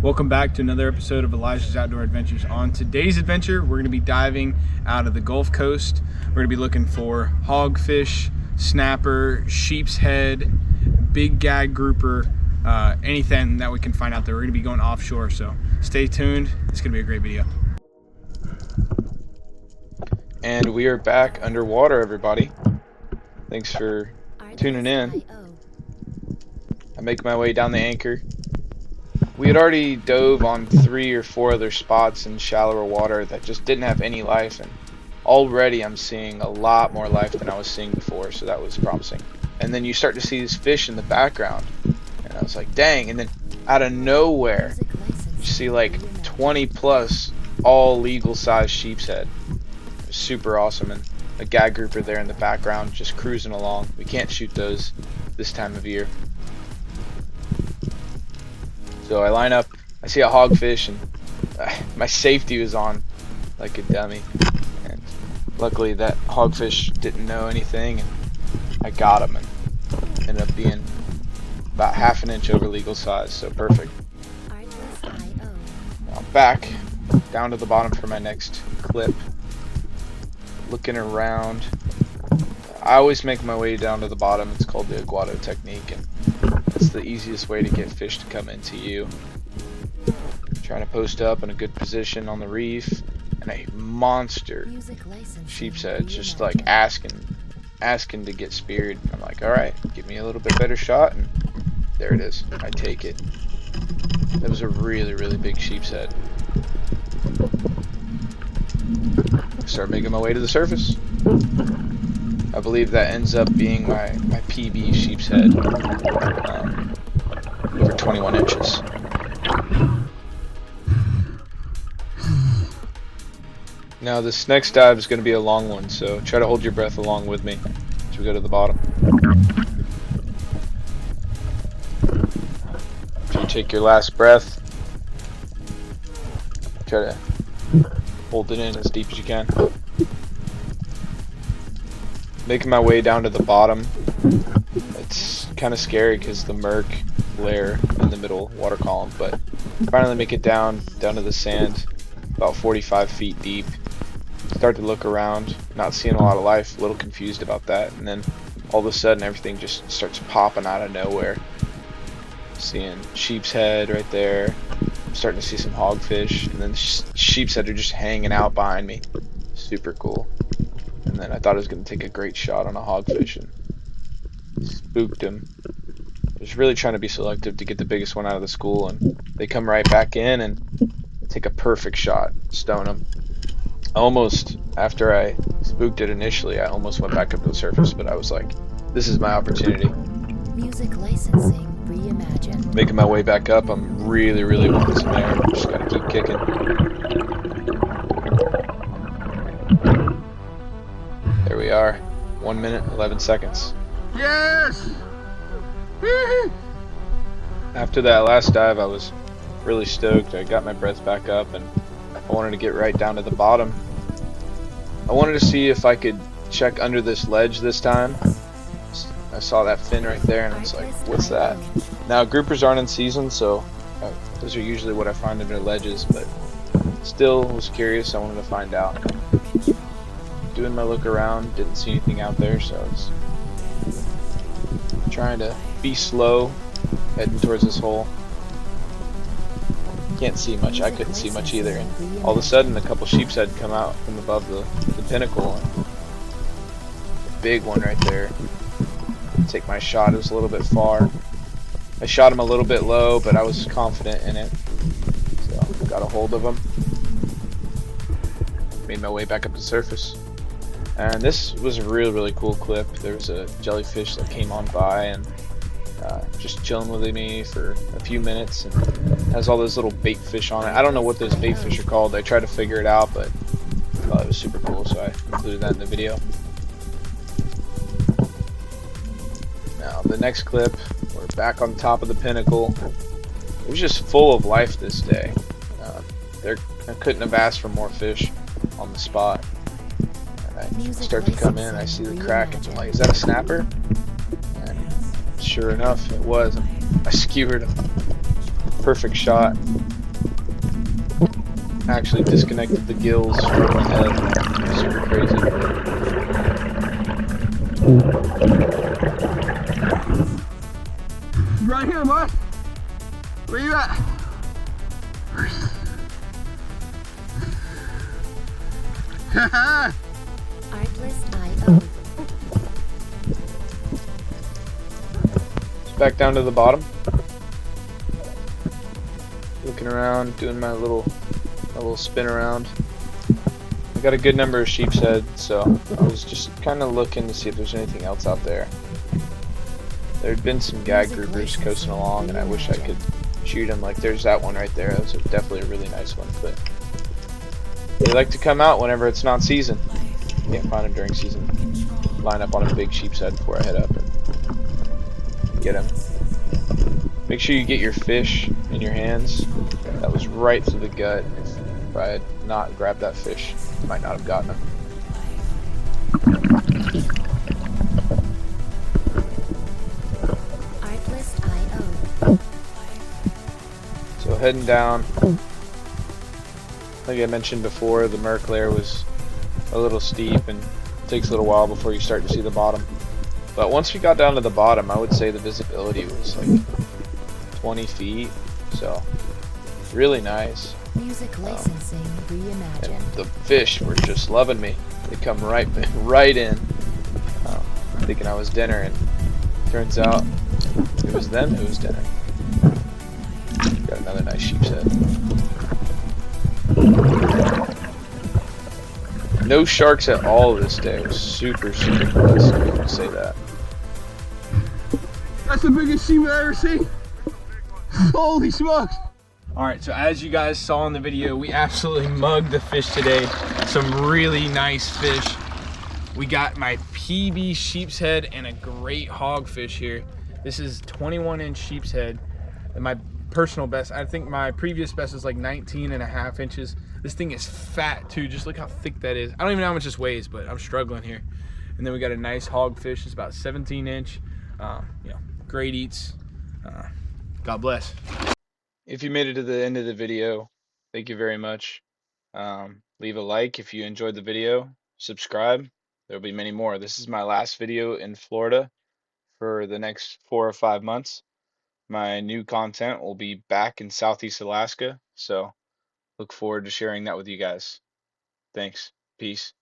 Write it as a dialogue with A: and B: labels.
A: Welcome back to another episode of Elijah's Outdoor Adventures. On today's adventure, we're going to be diving out of the Gulf Coast. We're going to be looking for hogfish, snapper, sheep's head, big gag grouper, anything that we can find out there. We're going to be going offshore, so stay tuned. It's going to be a great video.
B: And we are back underwater, everybody. Thanks for tuning in. I make my way down the anchor. We had already dove on 3 or 4 other spots in shallower water that just didn't have any life, and already I'm seeing a lot more life than I was seeing before, so that was promising. And then you start to see these fish in the background, and I was like, dang. And then out of nowhere, you see like 20 plus all legal size sheep's head. It was super awesome, and a gag grouper there in the background just cruising along. We can't shoot those this time of year. So I line up, I see a hogfish, and my safety was on like a dummy. And luckily that hogfish didn't know anything, and I got him, and ended up being about ½ an inch over legal size, so perfect. Now I'm back down to the bottom for my next clip. Looking around. I always make my way down to the bottom. It's called the aguado technique, and it's the easiest way to get fish to come into you. Trying to post up in a good position on the reef, and a monster sheep's head just like asking to get speared. I'm like, alright, give me a little bit better shot, and there it is. I take it. That was a really big sheep's head. Start making my way to the surface. I believe that ends up being my PB sheep's head, over 21 inches. Now this next dive is going to be a long one, so try to hold your breath along with me as we go to the bottom. After you take your last breath, try to hold it in as deep as you can. Making my way down to the bottom. It's kind of scary because the murk layer in the middle water column, but finally make it down to the sand, about 45 feet deep. Start to look around, not seeing a lot of life, a little confused about that, and then all of a sudden everything just starts popping out of nowhere. Seeing sheep's head right there. I'm starting to see some hogfish, and then sheep's head are just hanging out behind me. Super cool. And then I thought I was going to take a great shot on a hogfish and spooked him. I was really trying to be selective to get the biggest one out of the school, and they come right back in and take a perfect shot, stone him. Almost, after I spooked it initially, I almost went back up to the surface, but I was like, this is my opportunity.
C: Music licensing reimagined.
B: Making my way back up, I'm really wanting some air. Just gotta keep kicking. There we are. 1 minute, 11 seconds.
A: Yes!
B: After that last dive, I was really stoked. I got my breath back up, and I wanted to get right down to the bottom. I wanted to see if I could check under this ledge this time. I saw that fin right there, and I was like, what's that? Now, groupers aren't in season, so those are usually what I find under ledges, but still was curious. I wanted to find out. Doing my look around, didn't see anything out there, so I was trying to be slow, heading towards this hole. Can't see much. I couldn't see much either. And all of a sudden, a couple sheep's head come out from above the pinnacle, and a big one right there. Take my shot. It was a little bit far. I shot him a little bit low, but I was confident in it, so got a hold of him. Made my way back up to the surface. And this was a really cool clip. There was a jellyfish that came on by and just chilling with me for a few minutes, and has all those little bait fish on it. I don't know what those bait fish are called. I tried to figure it out, but I thought it was super cool, so I included that in the video. Now the next clip, we're back on top of the pinnacle. It was just full of life this day. I couldn't have asked for more fish on the spot. I start to come in, I see the crack, and I'm like, is that a snapper? And sure enough, it was. I skewered him. perfect shot. Actually disconnected the gills from my head. Super crazy.
A: Right here, bud. Where you at?
C: Artlist.io.
B: Just back down to the bottom. Looking around, doing my little spin around. I got a good number of sheep's head, so I was just kind of looking to see if there's anything else out there. There'd been some gag groupers coasting along, and I wish I could shoot them. Like there's that one right there. That's definitely a really nice one, but they like to come out whenever it's not season. Can't find them during season. Line up on a big sheep's head before I head up and get them. Make sure you get your fish in your hands. That was right through the gut. If I had not grabbed that fish, I might not have gotten him.
C: Artlist.io.
B: So heading down. Like I mentioned before, the Merc layer was a little steep and it takes a little while before you start to see the bottom. But once we got down to the bottom, I would say the visibility was like 20 feet, so really nice.
C: Music licensing reimagined.
B: And the fish were just loving me. They come right in, thinking I was dinner, and turns out it was them who was dinner. Got another nice sheep's head. No sharks at all this day. I was super blessed, I can say that.
A: That's the biggest sheep I've ever seen. Holy smokes. All right, so as you guys saw in the video, we absolutely mugged the fish today. Some really nice fish. We got my PB sheep's head and a great hogfish here. This is 21-inch sheep's head. And my personal best, I think my previous best was like 19.5 inches. This thing is fat too. Just look how thick that is. I don't even know how much this weighs, but I'm struggling here. And then we got a nice hogfish. It's about 17-inch. You know, great eats. God bless.
B: If you made it to the end of the video, thank you very much. Leave a like if you enjoyed the video. Subscribe. There'll be many more. This is my last video in Florida for the next 4 or 5 months. My new content will be back in Southeast Alaska, so look forward to sharing that with you guys. Thanks. Peace.